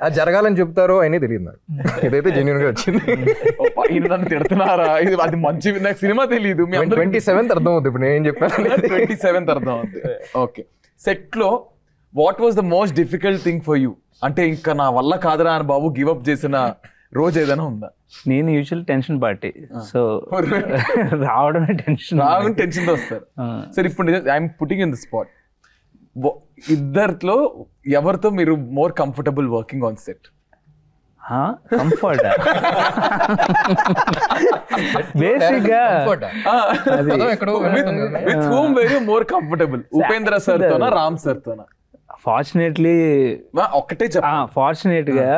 అది జరగాలని చెప్తారో అయినా తెలియదు నాకు. ఇదైతే జెన్యూన్ గా వచ్చింది. ఇది నన్ను తిడుతున్నారా? ఇది అది మంచి, నాకు సినిమా తెలియదు. 27th అర్థం అవుతుంది ఇప్పుడు నేను చెప్పాను. 27th అర్థం అవుతుంది. ఓకే, సెట్ లో what was the most difficult thing for you? అంటే ఇంకా నా వల్ల కాదురా అని బాబు గివ్ అప్ చేసిన రోజు ఏదైనా ఉందా? నేను యూజువల్ టెన్షన్ పార్టీ, సో రావడమే టెన్షన్ తో వస్తారు. సార్ ఇప్పుడు I'm putting in the spot, ఇద్దరిలో ఎవరితో మీరు more comfortable working on set? Comfort basic గా with whom very more comfortable, Upendra sir తోనా రామ్ సార్ తోనా? ఫార్చునేట్లీ ఒక్కటే ఫార్చునేట్ గా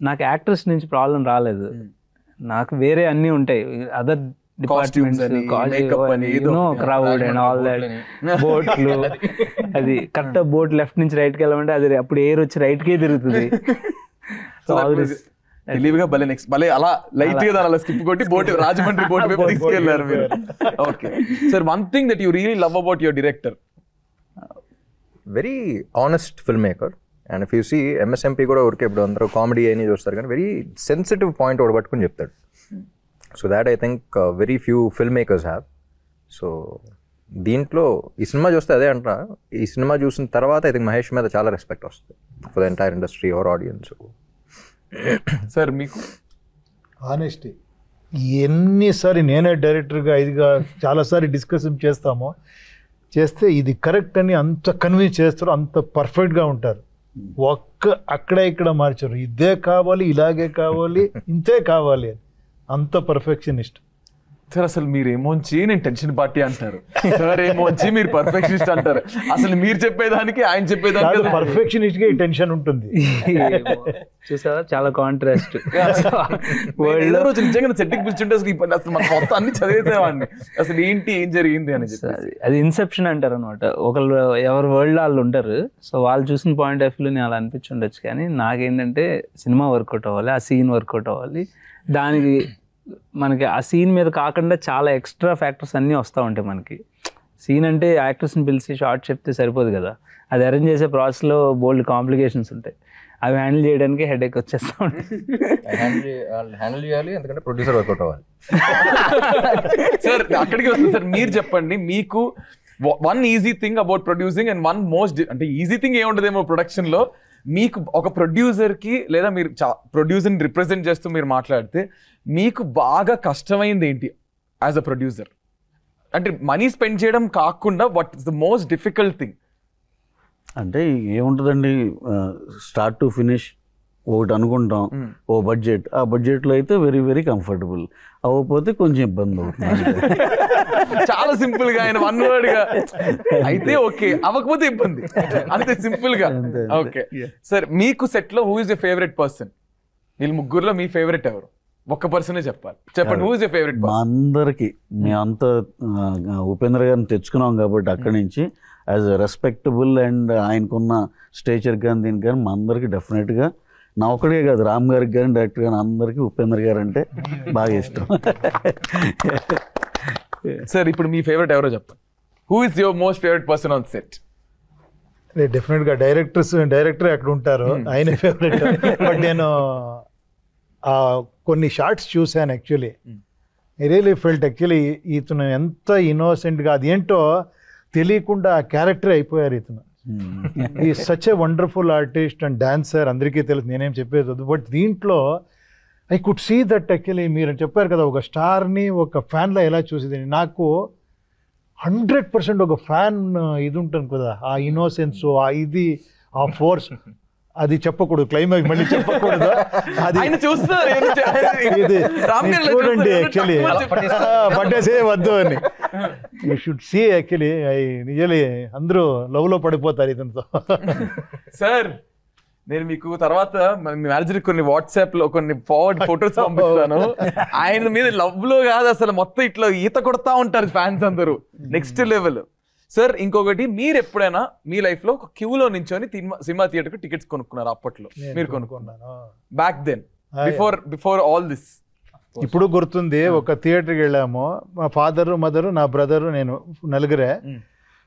నాకు యాక్టర్స్ నుంచి ప్రాబ్లం రాలేదు. నాకు వేరే అన్ని ఉంటాయి, other departments, crowd and all that, బోట్లు. అది కరెక్ట్ బోట్ లెఫ్ట్ నుంచి రైట్ కి వెళ్ళమంటే అది అప్పుడు ఎయిర్ వచ్చి రైట్ కే తిరుగుతుంది. తెలివిగా భలే నెక్స్ట్ భలే అలా లైట్ గా అలా స్కిప్ కొట్టి బోట్ రాజమండ్రి బోట్ వైపు తీసుకెళ్లారు మీరు. Okay sir, one thing that you really love about your director? Very honest film maker. And if you see MSMP కూడా ఊరికే ఇప్పుడు అందరూ కామెడీ అని చూస్తారు, కానీ వెరీ సెన్సిటివ్ పాయింట్ ఒకటి పట్టుకుని చెప్తాడు. So that I think very few film makers have. So దీంట్లో ఈ సినిమా చూస్తే అదే అంటున్నా, ఈ సినిమా చూసిన తర్వాత ఐ థింక్ మహేష్ మీద చాలా రెస్పెక్ట్ వస్తుంది for the entire industry or audience. Sir మీకు? ఆనెస్టీ. ఎన్నిసారి నేనే డైరెక్టర్గా ఇదిగా చాలాసారి డిస్కషన్ చేస్తే ఇది కరెక్ట్ అని అంత కన్విన్స్ చేస్తారు, అంత పర్ఫెక్ట్గా ఉంటారు. అక్కడ ఇక్కడ మార్చారు, ఇదే కావాలి, ఇలాగే కావాలి, ఇంతే కావాలి అని, అంత పర్ఫెక్షనిస్ట్. సార్ అసలు మీరేమోంచి నేను టెన్షన్ పార్టీ అంటారు, సార్ ఏమోంచి మీరు పర్ఫెక్షనిస్ట్ అంటారు. అసలు మీరు చెప్పేదానికి ఆయన చెప్పేదానికి పర్ఫెక్షనిస్ట్ గా టెన్షన్ ఉంటుంది. చూసావా, చాలా కాంట్రాస్ట్. రోజు నిజంగా సెట్టింగ్ పిలిచుంటే అసలు మన మొత్తం అన్ని చదివేసేవాడిని, అసలు ఏంటి ఏం జరిగింది అని చెప్పి. అది ఇన్సెప్షన్ అంటారు అనమాట. ఒకళ్ళు ఎవరు వరల్డ్ వాళ్ళు ఉంటారు, సో వాళ్ళు చూసిన పాయింట్ ఆఫ్ వ్యూలో అలా అనిపించుండొచ్చు, కానీ నాకేంటంటే సినిమా వర్కౌట్ అవ్వాలి, ఆ సీన్ వర్కౌట్ అవ్వాలి. దానికి మనకి ఆ సీన్ మీద కాకుండా చాలా ఎక్స్ట్రా ఫ్యాక్టర్స్ అన్నీ వస్తూ ఉంటాయి మనకి. సీన్ అంటే యాక్టర్స్ని పిలిచి షార్ట్ చెప్తే సరిపోదు కదా, అది అరేంజ్ చేసే ప్రాసెస్లో బోల్డ్ కాంప్లికేషన్స్ ఉంటాయి. అవి హ్యాండిల్ చేయడానికి హెడేక్ వచ్చేస్తూ ఉంటుంది. హ్యాండిల్ చేయాలి, ఎందుకంటే ప్రొడ్యూసర్ వర్కౌట్ అవ్వాలి. సార్ అక్కడికి వస్తుంది సార్. మీరు చెప్పండి, మీకు one easy thing about producing and one most, అంటే ఈజీ థింగ్ ఏముంటుందేమో ప్రొడక్షన్లో, మీకు ఒక ప్రొడ్యూసర్కి లేదా మీరు ప్రొడ్యూసర్ని రిప్రజెంట్ చేస్తూ మీరు మాట్లాడితే మీకు బాగా కష్టమైంది ఏంటి యాజ్ అ ప్రొడ్యూసర్? అంటే మనీ స్పెండ్ చేయడం కాకుండా what is the most difficult thing? అంటే ఏముంటుందండి, స్టార్ట్ టు ఫినిష్ ఒకటి అనుకుంటాం, ఓ బడ్జెట్, ఆ బడ్జెట్లో అయితే వెరీ వెరీ కంఫర్టబుల్, అవ్వకపోతే కొంచెం ఇబ్బంది అవుతుంది. చాలా సింపుల్ గా ఆయన వన్ వర్డ్ గా అయితే ఓకే, అవ్వకపోతే ఇబ్బంది, అంతే సింపుల్ గా. ఓకే సార్, మీకు సెట్ లో who is your favourite person? వీళ్ళు ముగ్గురులో మీ ఫేవరెట్ ఎవరు? ఒక్క పర్సనే చెప్పాలి, చెప్పండి. హూ ఇస్ యర్ ఫేవరెట్ మా పర్సన్? అందరికి మేమంతా ఉపేంద్ర గారిని తెచ్చుకున్నాం కాబట్టి అక్కడి నుంచి యాజ్ ఎ రెస్పెక్టబుల్ అండ్ ఆయనకున్న స్టేచర్ కానీ దీనికి కానీ మా అందరికి డెఫినెట్గా, నా ఒక్కడికే కాదు, రామ్ గారికి కానీ డైరెక్టర్ కానీ అందరికీ ఉపేంద్ర గారు అంటే బాగా ఇష్టం. సార్ ఇప్పుడు మీ ఫేవరెట్ ఎవరో చెప్పండి. Who is your most favourite person on set? డెఫినెట్గా డైరెక్టర్ అక్కడ ఉంటారు, ఆయన ఫేవరెట్. బట్ నేను కొన్ని షార్ట్స్ చూశాను actually. I really felt actually ఇతను ఎంత ఇన్నోసెంట్గా, అదేంటో తెలియకుండా ఆ క్యారెక్టర్ అయిపోయారు ఇతను. ఈ such a wonderful artist and dancer, అందరికీ తెలుసు, నేనేం చెప్పేది వద్దు. బట్ దీంట్లో I could see that actually మీరు చెప్పారు కదా, ఒక స్టార్ని ఒక ఫ్యాన్లో ఎలా చూసేది, నాకు 100% ఒక ఫ్యాన్ ఇది ఉంటుంది కదా, ఆ ఇన్నోసెన్స్, ఆ ఇది, ఆ ఫోర్స్, అది చెప్పకూడదు, క్లైమాక్స్ మళ్ళీ చెప్పకూడదు. అది ఆయన చూస్తారు ఇది చూడండి యాక్చువల్లీ, పట్టేసే వద్దు అని. You should see actually. నిజలీ అందరూ లవ్లో పడిపోతారు ఇతనితో. సార్ నేను మీకు తర్వాత మీ మేనేజర్ కొన్ని వాట్సాప్ లో కొన్ని ఫార్వర్డ్ ఫొటోస్ పంపిస్తాను. ఆయన మీద లవ్ లో కాదు అసలు, మొత్తం ఇట్లా ఈత కొడతా ఉంటారు ఫ్యాన్స్ అందరూ, నెక్స్ట్ లెవెల్. సార్ ఇంకొకటి, మీరు ఎప్పుడైనా మీ లైఫ్ లో ఒక క్యూలో నించొని సినిమా థియేటర్ కు టికెట్స్ కొనుక్కున్నారు? అప్పట్లో మీరు కొనుక్కున్నారు? Back then, before all this. ఇప్పుడు గుర్తుంది, ఒక థియేటర్కి వెళ్ళాము, మా ఫాదరు, మదరు, నా బ్రదరు, నేను, నలుగురే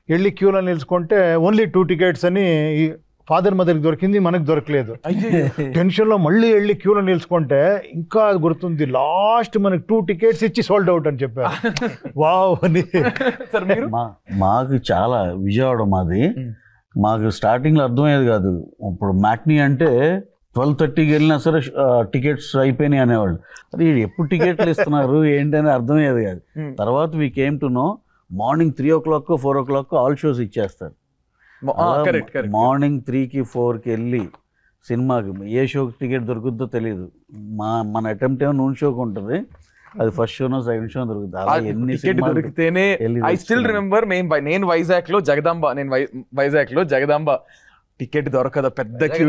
వెళ్ళి క్యూలో నిలుచుకుంటే ఓన్లీ 2 tickets అని ఫాదర్ మదర్కి దొరికింది, మనకు దొరకలేదు. టెన్షన్లో మళ్ళీ వెళ్ళి క్యూలో నిలుచుకుంటే ఇంకా గుర్తుంది, లాస్ట్ మనకి 2 tickets ఇచ్చి సోల్డ్ అవుట్ అని చెప్పారు. వావ్ అని. సార్ మీరు? మాకు చాలా విజయవాడ మాది, మాకు స్టార్టింగ్లో అర్థమయ్యేది కాదు. ఇప్పుడు మ్యాట్నీ అంటే 12:30కి వెళ్ళినా సరే టికెట్స్ అయిపోయినాయి అనేవాళ్ళు. అది ఎప్పుడు టికెట్లు ఇస్తున్నారు ఏంటని అర్థమయ్యేది కాదు. తర్వాత we came to know, morning 3 o'clock 4 o'clock all shows ఇచ్చేస్తారు. మార్నింగ్ 3కి 4కి వెళ్ళి సినిమాకి ఏ షోకి టికెట్ దొరుకుద్దో తెలియదు. మన అటెంప్ట్ ఏమో నూనె షోకి ఉంటుంది, అది ఫస్ట్ షోనో సెకండ్ షో దొరుకుతుంది. అలా ఎన్ని టికెట్ దొరికితేనే. ఐ స్టిల్ రిమెంబర్, నేను వైజాగ్ లో జగదాంబ టికెట్ దొరకదు, పెద్ద క్యూ.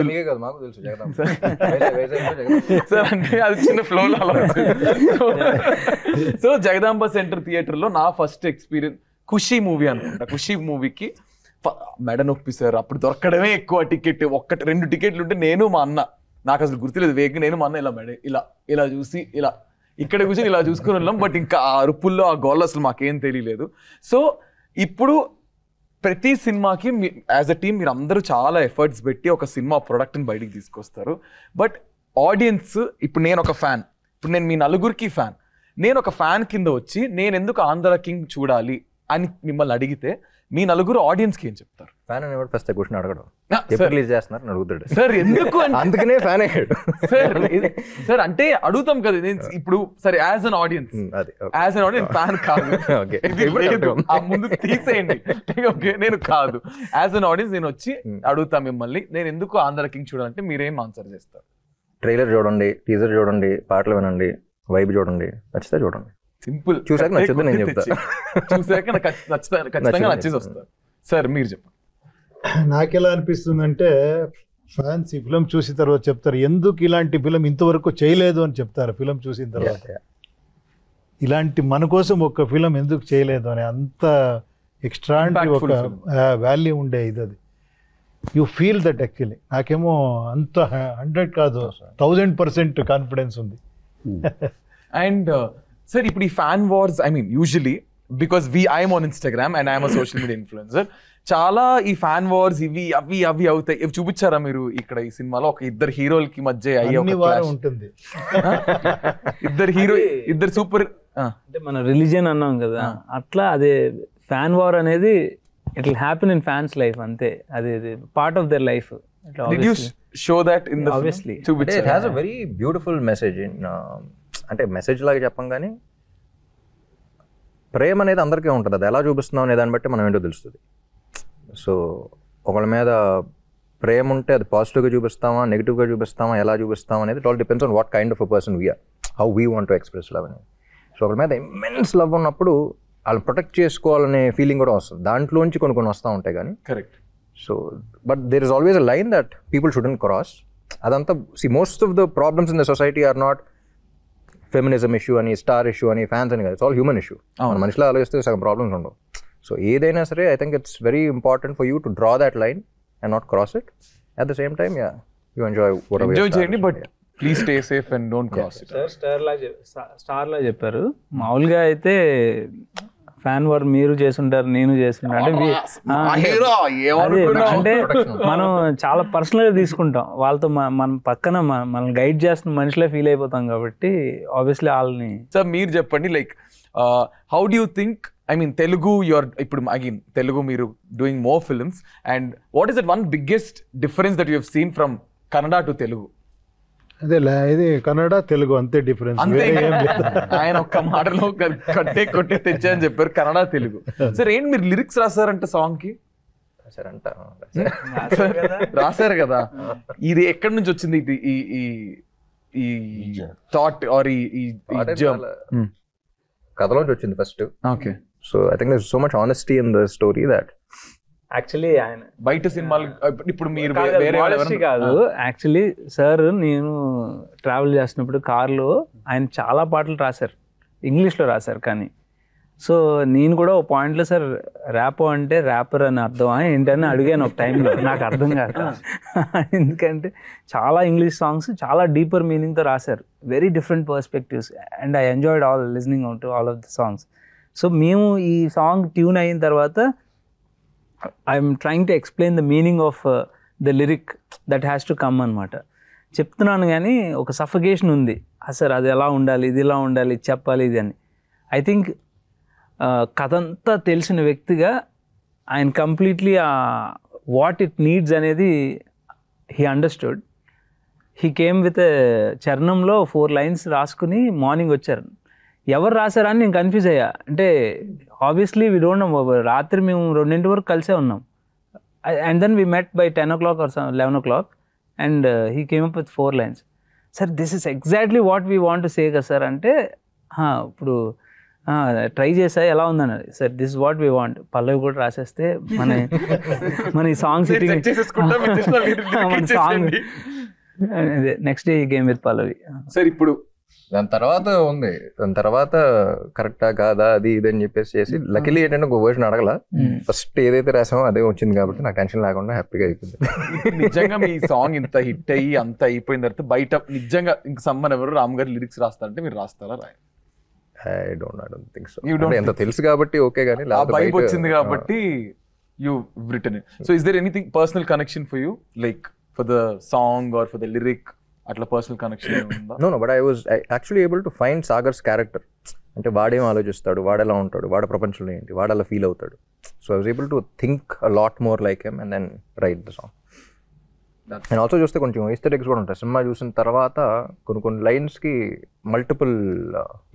సార్ అంటే అది చిన్న flow. So Jagadamba centre theatre లో నా ఫస్ట్ ఎక్స్పీరియన్స్ ఖుషి మూవీ అనుకుంటా. ఖుషి మూవీకి మెడ నొప్పి సార్, అప్పుడు దొరకడమే ఎక్కువ టికెట్. 1-2 టికెట్లు ఉంటే నేను మా అన్న, నాకు అసలు గుర్తులేదు, వేగంగా నేను మా అన్న ఇలా మెడ ఇలా చూసి ఇలా ఇక్కడ కూర్చొని ఇలా చూసుకుని ఉన్నాం. బట్ ఇంకా ఆ అరుపుల్లో ఆ గోల్ అసలు మాకేం తెలియలేదు. సో ఇప్పుడు ప్రతి సినిమాకి యాజ్ అ టీమ్ మీరు అందరూ చాలా ఎఫర్ట్స్ పెట్టి ఒక సినిమా ప్రొడక్ట్ని బయటికి తీసుకొస్తారు. బట్ ఆడియన్స్, ఇప్పుడు నేను ఒక ఫ్యాన్, ఇప్పుడు నేను మీ నలుగురికి ఫ్యాన్, నేను ఒక ఫ్యాన్ కింద వచ్చి నేను ఎందుకు ఆంధ్ర కింగ్ చూడాలి అని మిమ్మల్ని అడిగితే మీ నలుగురు ఆడియన్స్కి ఏం చెప్తారు? ఫ్యాన్ అనేవాడు ఫస్ట్ క్వశ్చన్ అడగడు, ఎప్పుడు రిలీజ్ చేస్తున్నారు అడుగుతాడు. సార్ ఎందుకు? అందుకనే ఫ్యాన్ అయ్యాడు సార్. అంటే అడుగుతాం కదా, నేను ఇప్పుడు సరే యాజ్ అన్ ఆడియన్స్, ఫ్యాన్ కాదు, ఆ ముందు తీసేయండి, ఓకే నేను కాదు, యాజ్ అన్ ఆడియన్స్ నేను వచ్చి అడుగుతా మిమ్మల్ని, నేను ఎందుకు ఆంధ్ర కింగ్ చూడాలంటే మీరేం ఆన్సర్ చేస్తారు? ట్రైలర్ చూడండి, టీజర్ చూడండి, పాటలు వినండి, వైబ్ చూడండి, నచ్చితే చూడండి. సింపుల్. చూసాక నచ్చుద్ది నేను చెప్తా, చూసాక ఖచ్చితంగా నచ్చేసి వస్తారు. సార్ మీరు చెప్పండి. నాకెలా అనిపిస్తుందంటే, ఫ్యాన్స్ ఈ ఫిలం చూసిన తర్వాత చెప్తారు, ఎందుకు ఇలాంటి ఫిలం ఇంతవరకు చేయలేదు అని చెప్తారు. ఫిలం చూసిన తర్వాత ఇలాంటి మన కోసం ఒక ఫిలం ఎందుకు చేయలేదు అని, అంత ఎక్స్ట్రాంటి ఒక వాల్యూ ఉండే ఇది. అది యూ ఫీల్ దట్ యాక్చువల్లీ. నాకేమో అంత 100 కాదు 1000% కాన్ఫిడెన్స్ ఉంది. అండ్ సార్ ఇప్పుడు ఈ fan wars, I mean usually because I'm on Instagram and I'm social media influencer, చాలా ఈ ఫ్యాన్ వార్స్ ఇవి అవి అవుతాయి. ఇవి చూపించారా మీరు ఇక్కడ ఈ సినిమాలో? ఒక ఇద్దరు హీరోలకి మధ్య అయ్యే అన్ని వారం ఉంటుంది. ఇద్దరు సూపర్, అంటే మన రిలీజియన్ అన్నాం కదా, అట్లా అదే ఫ్యాన్ వార్ అనేది it will happen in fans life, అంతే. అది part of their life. Did you show that in the Obviously. అంటే it has a very beautiful message in, అంటే మెసేజ్ లాగా చెప్పం కానీ ప్రేమ అనేది అందరికీ ఉంటుంది. అది ఎలా చూపిస్తున్నాం అనే దాన్ని బట్టి మనం ఏంటో తెలుస్తుంది. సో ఒకళ్ళ మీద ప్రేమ ఉంటే అది పాజిటివ్గా చూపిస్తామా, నెగిటివ్గా చూపిస్తామా, ఎలా చూపిస్తామా అనేది it all depends on what kind of a person we're, how we want to express love అనేది. సో ఒకళ్ళ మీద ఇమ్మెన్స్ లవ్ ఉన్నప్పుడు వాళ్ళు ప్రొటెక్ట్ చేసుకోవాలనే ఫీలింగ్ కూడా వస్తుంది. దాంట్లోంచి కొన్ని వస్తూ ఉంటాయి కానీ. Correct. So, but there is always a line that people shouldn't cross. Adanta, see, most of the problems in the society are not feminism issue ani, star issue ani, fans ani, it's all human issue. Man manishla alosthe some problems undu. So edaina sare, I think it's very important for you to draw that line and not cross it. At the same time, yeah, you enjoy whatever. Enjoy cheyandi, but please stay safe and don't cross it. Star లా చెప్పారు. మామూలుగా అయితే fan war మీరు చేస్తుంటారు, నేను చేస్తుంటా అంటే మనం చాలా పర్సనల్గా తీసుకుంటాం. వాళ్ళతో మనం పక్కన మనం గైడ్ చేస్తున్న మనిషిలో ఫీల్ అయిపోతాం కాబట్టి ఆబ్వియస్లీ వాళ్ళని. సార్ మీరు చెప్పండి, like how do you think, I mean Telugu ఇప్పుడు అగైన్ తెలుగు మీరు doing more films, and what is that one biggest difference that you have seen from Kannada to Telugu? అదే ఇది కన్నడ తెలుగు అంతే డిఫరెన్స్. ఆయన ఒక్క మాటలో కొట్టే తెచ్చా అని చెప్పారు, కన్నడ తెలుగు. సార్ ఏంటి మీరు లిరిక్స్ రాసారంట సాంగ్ కి? రాశారు కదా, ఇది ఎక్కడి నుంచి వచ్చింది ఈ థాట్ ఆర్ ఈ కథలోంచి వచ్చింది first. Okay. So I think there is so much honesty in the story that actually ఆయన బయట సినిమాలు ఇప్పుడు మీరు కాదు, యాక్చువల్లీ సార్ నేను ట్రావెల్ చేసినప్పుడు కార్లో ఆయన చాలా పాటలు రాశారు, ఇంగ్లీష్లో రాశారు. కానీ సో నేను కూడా ఒక పాయింట్లో సార్ ర్యాపో అంటే ర్యాపర్ అని అర్థం ఏంటని అడిగాను ఒక టైంలో, నాకు అర్థం కాదు. ఎందుకంటే చాలా ఇంగ్లీష్ సాంగ్స్ చాలా డీపర్ మీనింగ్తో రాశారు, very different perspectives, and I enjoyed all listening to all of the songs. So మేము ఈ సాంగ్ ట్యూన్ అయిన తర్వాత I'm trying to explain the meaning of the lyric that has to come అనమాట. చెప్తున్నాను కానీ ఒక సఫకేషన్ ఉంది, సార్ అది ఎలా ఉండాలి, ఇది ఇలా ఉండాలి, చెప్పాలి ఇది అని. ఐ థింక్ కథ అంతా తెలిసిన వ్యక్తిగా ఆయన కంప్లీట్లీ వాట్ ఇట్ నీడ్స్ అనేది he understood. He came with చరణంలో 4 lines రాసుకుని మార్నింగ్ వచ్చారు. ఎవరు రాశారా అని నేను కన్ఫ్యూజ్ అయ్యా. అంటే ఆబ్వియస్లీ వీ డోంట్ నో. రాత్రి మేము 2 వరకు కలిసే ఉన్నాం. And then we met by 10 o'clock or 11 o'clock and he came up with 4 lines. Sir this is exactly what we want to say కదా సార్ అంటే, ఇప్పుడు ట్రై చేసా ఎలా ఉందని. Sir this what we want, పల్లవి కూడా రాసేస్తే మన ఈ సాంగ్ మన song next day came with పల్లవి. సార్ ఇప్పుడు దాని తర్వాత కరెక్టా కాదా అది ఇది అని చెప్పేసి చేసి, లక్కీలీ ఏంటంటే ఒక వర్షన్ అడగల, ఫస్ట్ ఏదైతే రాసామో అదే వచ్చింది కాబట్టి నాకు టెన్షన్ లేకుండా హ్యాపీగా అయిపోయింది. నిజంగా మీ సాంగ్ ఇంత హిట్ అయ్యి అంత అయిపోయిన తర్వాత బయట నిజంగా ఇంక సమ్మన్ ఎవరు రామ్ గారు లిరిక్స్ రాస్తారంటే మీరు రాస్తారా? I don't think so. ఎంత తెలుసు కాబట్టి ఓకే, కానీ వైబ్ వచ్చింది కాబట్టి you written it. So is there anything personal connection for you, like for the song or for the lyric, అట్లా పర్సనల్ కనెక్షన్ ఉందా? No but I was actually able to find Sagar's character. అంటే వాడేం ఆలోచిస్తాడు, వాడెలా ఉంటాడు, వాడ ప్రపంచంలో ఏంటి, వాడలా ఫీల్ అవుతాడు. So I was able to think a lot more like him and then write the song. And also చూస్తే కొంచెం ఎస్థెటిక్స్ కూడా ఉంటాయి. సినిమా చూసిన తర్వాత కొన్ని లైన్స్కి మల్టిపుల్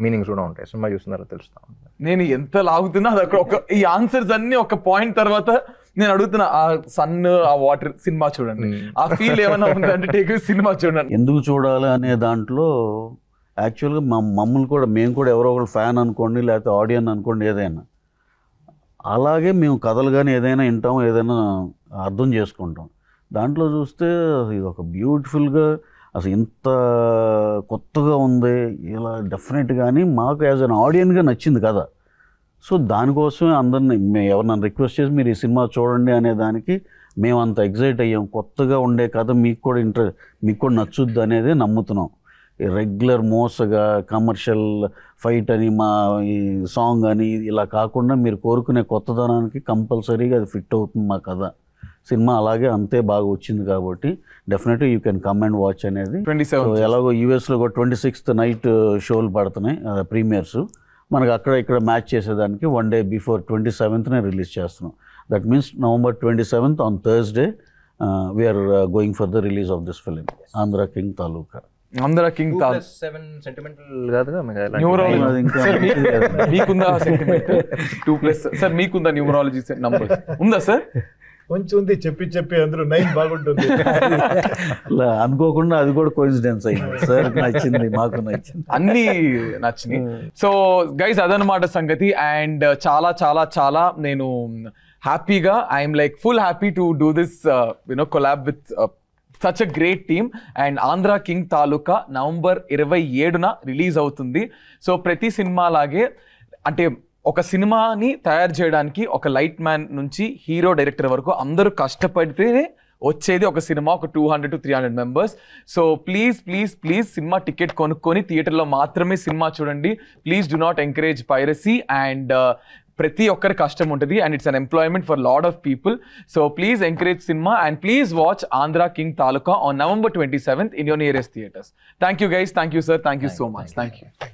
మీనింగ్స్ కూడా ఉంటాయి. సినిమా చూసిన తర్వాత తెలుస్తా. నేను ఎంత లాగుతున్నా అది ఈ ఆన్సర్స్ అన్ని ఒక పాయింట్ తర్వాత నేను అడుగుతున్నా, ఆ సన్ ఆ వాటర్ సినిమా చూడండి, ఆ ఫీల్ ఏమైనా ఉందంటే టేక్ సినిమా చూడండి. ఎందుకు చూడాలి అనే దాంట్లో యాక్చువల్గా మమ్మల్ని కూడా, మేము కూడా ఎవరో ఒకరు ఫ్యాన్ అనుకోండి, లేకపోతే ఆడియన్స్ అనుకోండి, ఏదైనా అలాగే మేము కథలు కానీ ఏదైనా వింటాం, ఏదైనా అర్థం చేసుకుంటాం. దాంట్లో చూస్తే ఇది ఒక బ్యూటిఫుల్గా అసలు ఇంత కొత్తగా ఉంది, ఇలా డెఫినెట్గా అని మాకు యాజ్ అన్ ఆడియన్గా నచ్చింది కదా. సో దానికోసమే అందరినీ ఎవరినైనా రిక్వెస్ట్ చేసి మీరు ఈ సినిమా చూడండి అనే దానికి మేము అంత ఎగ్జైట్ అయ్యాం. కొత్తగా ఉండే కథ మీకు కూడా మీకు కూడా నచ్చుద్ది అనేది నమ్ముతున్నాం. రెగ్యులర్ మోసగా కమర్షియల్ ఫైట్ అని మా ఈ సాంగ్ అని ఇలా కాకుండా మీరు కోరుకునే కొత్తదనానికి కంపల్సరీగా అది ఫిట్ అవుతుంది మా కథ. సినిమా అలాగే అంతే బాగా వచ్చింది కాబట్టి డెఫినెట్గా you can come and watch అనేది. 27th. సో ఎలాగో యూఎస్లో కూడా 26th నైట్ షోలు పడుతున్నాయి ప్రీమియర్స్. మనకు అక్కడ ఇక్కడ మ్యాచ్ చేసేదానికి 1 day బిఫోర్ 27th రిలీజ్ చేస్తున్నాం. That means November 27th on Thursday we're going for the release of this film Andhra king Taluka. Andhra king Taluka 7 sentimental కాదుగా న్యూమరాలజీ. అది ఇంకా సార్ మీకుందా సెంటిమెంట్ 2+ సార్ మీకుందా న్యూమరాలజీ నంబర్స్ ఉందా సార్? కొంచెం ఉంది, చెప్పి అందరూ 9 బాగుంటుంది. అలా అనుకోకుండా అది కూడా కోఇన్సిడెన్స్ అయింది. సార్ నచ్చింది, మాకు నచ్చింది, అన్ని నచ్చినాయి. సో గైస్ అదనమాట సంగతి. అండ్ చాలా చాలా చాలా నేను హ్యాపీగా I'm like full happy to do this collab with such a great team. And Andhra king తాలూకా November 27న రిలీజ్ అవుతుంది. సో ప్రతి సినిమా లాగే అంటే ఒక సినిమాని తయారు చేయడానికి ఒక లైట్ మ్యాన్ నుంచి హీరో డైరెక్టర్ వరకు అందరూ కష్టపడితేనే వచ్చేది ఒక సినిమా, ఒక 200 to 300 members. So please cinema ticket కొనుక్కొని థియేటర్లో మాత్రమే సినిమా చూడండి. Please do not encourage piracy. And ప్రతి ఒక్కరి కష్టం ఉంటుంది and it's an employment for lot of people. So please encourage cinema and please watch Andhra king taluka on November 27th in your nearest theatres. Thank you guys, thank you sir, thank you so much, thank you.